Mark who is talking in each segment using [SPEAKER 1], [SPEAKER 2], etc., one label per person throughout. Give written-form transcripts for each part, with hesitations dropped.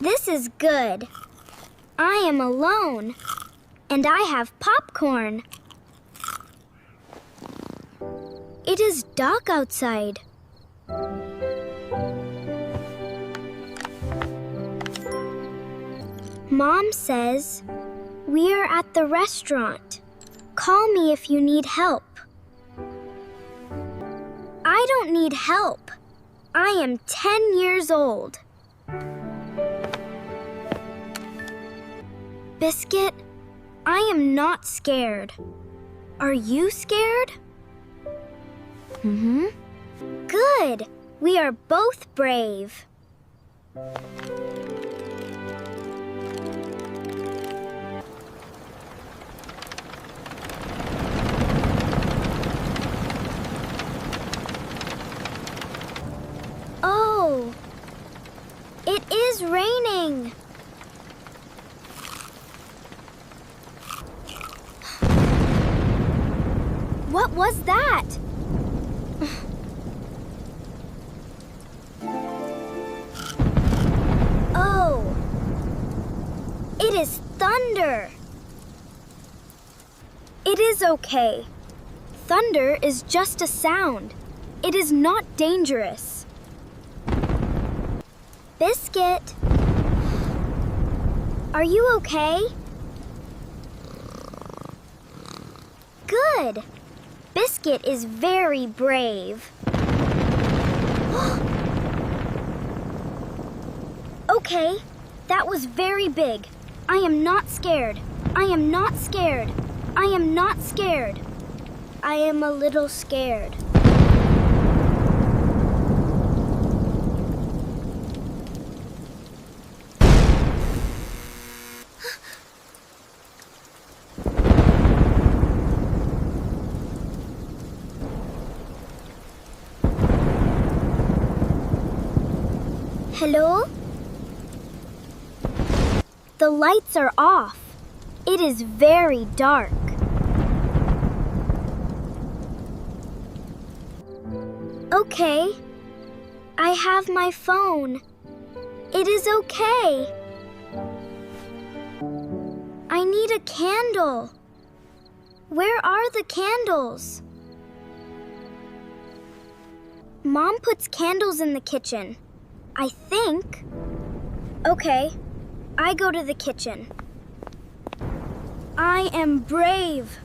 [SPEAKER 1] This is good. I am alone, and I have popcorn. It is dark outside. Mom says, "We're at the restaurant. Call me if you need help." I don't need help. I am 10 years old. Biscuit, I am not scared. Are you scared? Good. We are both brave. Oh, it is raining. What was that? Oh, it is thunder. It is okay. Thunder is just a sound. It is not dangerous. Biscuit, are you okay? Good. Biscuit is very brave. Okay, that was very big. I am not scared. I am not scared. I am not scared. I am a little scared. Hello? The lights are off. It is very dark. Okay. I have my phone. It is okay. I need a candle. Where are the candles? Mom puts candles in the kitchen. I think. Okay, I go to the kitchen. I am brave.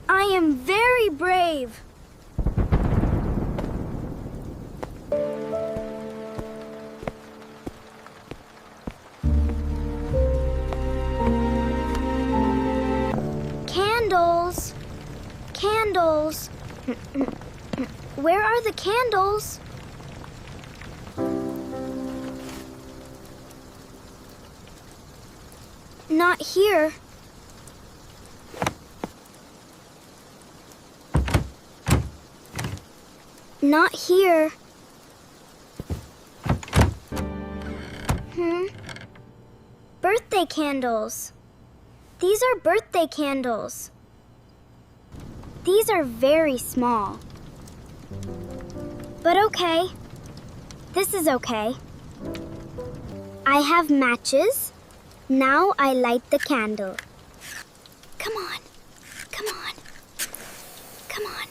[SPEAKER 1] I am very brave. Candles. Candles. Where are the candles? Not here. Not here. Birthday candles. These are birthday candles. These are very small. But okay. This is okay. I have matches. Now I light the candle. Come on. Come on. Come on.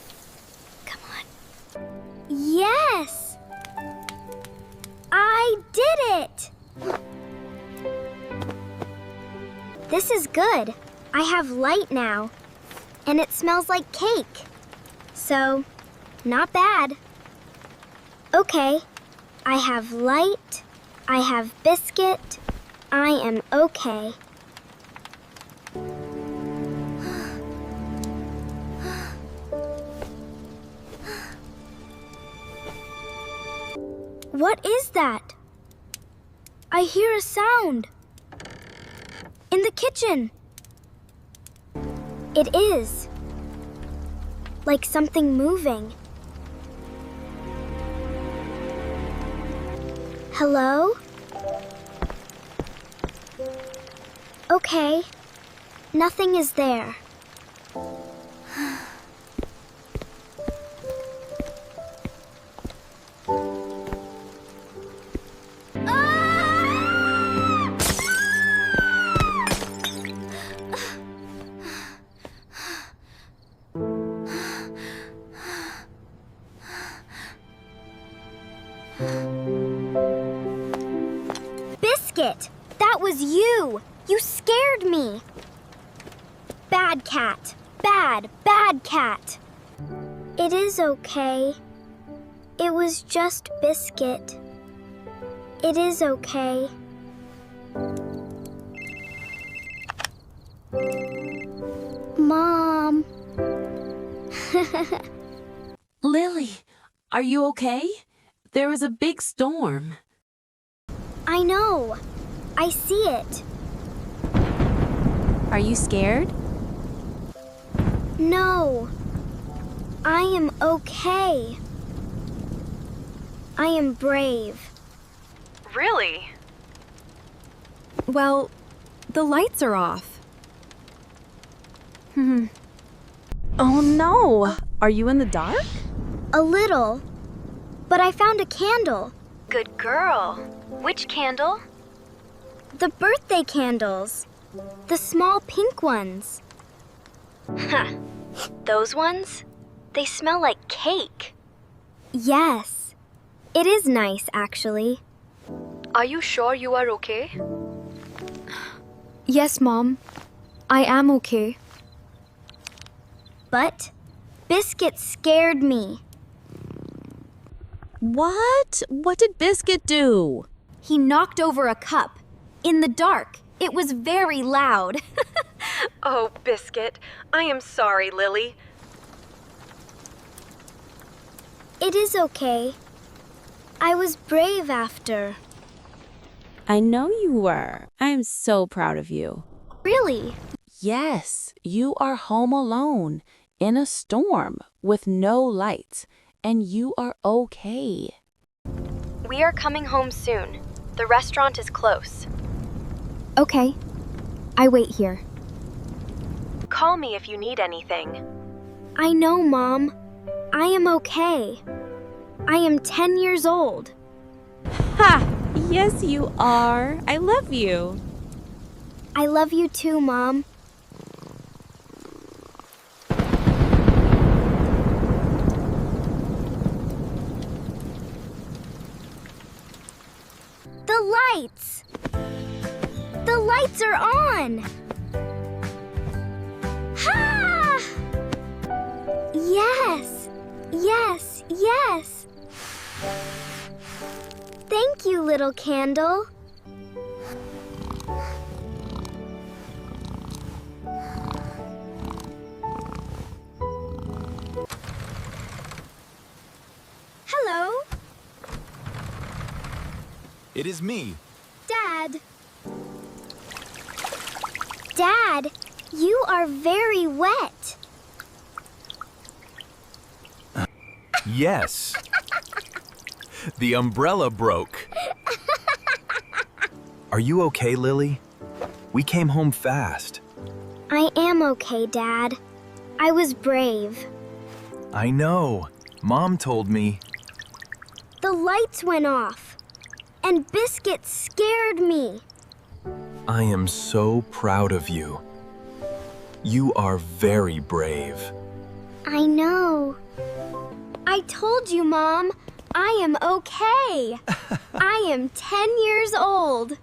[SPEAKER 1] Come on. Yes! I did it! This is good. I have light now. And it smells like cake. So, not bad. Okay. I have light. I have biscuit. I am okay. What is that? I hear a sound. In the kitchen. It is. Like something moving. Hello? Okay. Nothing is there. Ah! Biscuit! That was you! You scared me! Bad cat! Bad, bad cat! It is okay. It was just Biscuit. It is okay. Mom.
[SPEAKER 2] Lily, are you okay? There is a big storm.
[SPEAKER 1] I know. I see it.
[SPEAKER 2] Are you scared?
[SPEAKER 1] No. I am okay. I am brave.
[SPEAKER 3] Really?
[SPEAKER 4] Well, the lights are off. Oh no! Are you in the dark?
[SPEAKER 1] A little. But I found a candle.
[SPEAKER 3] Good girl. Which candle?
[SPEAKER 1] The birthday candles. The small pink ones.
[SPEAKER 3] Huh. Those ones? They smell like cake.
[SPEAKER 1] Yes. It is nice, actually.
[SPEAKER 3] Are you sure you are okay?
[SPEAKER 4] Yes, Mom. I am okay.
[SPEAKER 1] But Biscuit scared me.
[SPEAKER 2] What? What did Biscuit do?
[SPEAKER 4] He knocked over a cup. In the dark. It was very loud.
[SPEAKER 3] Oh, Biscuit. I am sorry, Lily.
[SPEAKER 1] It is okay. I was brave after.
[SPEAKER 2] I know you were. I am so proud of you.
[SPEAKER 1] Really?
[SPEAKER 2] Yes, you are home alone in a storm with no lights, and you are okay.
[SPEAKER 3] We are coming home soon. The restaurant is close.
[SPEAKER 4] Okay. I wait here.
[SPEAKER 3] Call me if you need anything.
[SPEAKER 1] I know, Mom. I am okay. I am 10 years old.
[SPEAKER 2] Ha! Yes, you are. I love you.
[SPEAKER 1] I love you too, Mom. The lights! The lights are on! Ha! Yes! Yes! Yes! Thank you, little candle. Hello,
[SPEAKER 5] It is me.
[SPEAKER 1] Dad. Dad, you are very wet.
[SPEAKER 5] Yes. The umbrella broke. Are you okay, Lily? We came home fast.
[SPEAKER 1] I am okay, Dad. I was brave.
[SPEAKER 5] I know. Mom told me.
[SPEAKER 1] The lights went off, and Biscuit scared me.
[SPEAKER 5] I am so proud of you. You are very brave.
[SPEAKER 1] I know. I told you, Mom. I am okay. I am 10 years old.